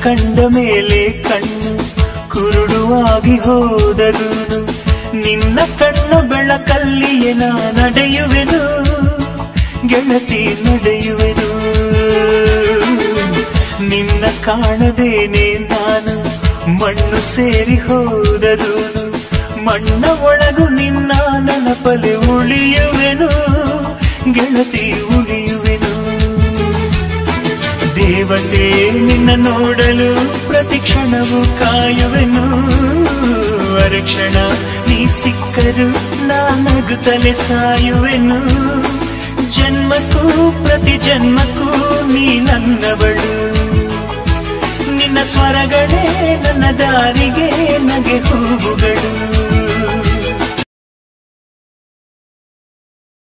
ಕಂಡ ಮೇಲೆ ಕಣ್ಣು ಕುರುಡುವಾಗಿ ಹೋದರು ನಿನ್ನ ಕಣ್ಣು ಬೆಳಕಲ್ಲಿಯೇ ನಾ ನಡೆಯುವೆನು ಗೆಳತಿ ನಡೆಯುವೆನು ನಿನ್ನ ಕಾಣದೇನೆ ನಾನು ಮಣ್ಣು ಸೇರಿ ಹೋದರು ಮಣ್ಣ ಒಳಗು ನಿನ್ನ ನೆನಪಲೆ ಉಳಿಯುವೆನು ಗೆಳತಿ ಉಳಿಯುವೆನು ದೇವತೆ ನಿನ್ನ ನೋಡಲು ಪ್ರತಿ ಕ್ಷಣವೂ ಕಾಯುವೆನು ಅರಕ್ಷಣ ನೀ ಸಿಕ್ಕರು ನಾನಗುತ್ತಲೇ ಸಾಯುವೆನು ಜನ್ಮಕ್ಕೂ ಪ್ರತಿ ಜನ್ಮಕ್ಕೂ ನೀ ನನ್ನವಳು ನಿನ್ನ ಸ್ವರಗಳೇ ನನ್ನ ದಾರಿಗೆ ನಗೆ ಹೂವುಗಳು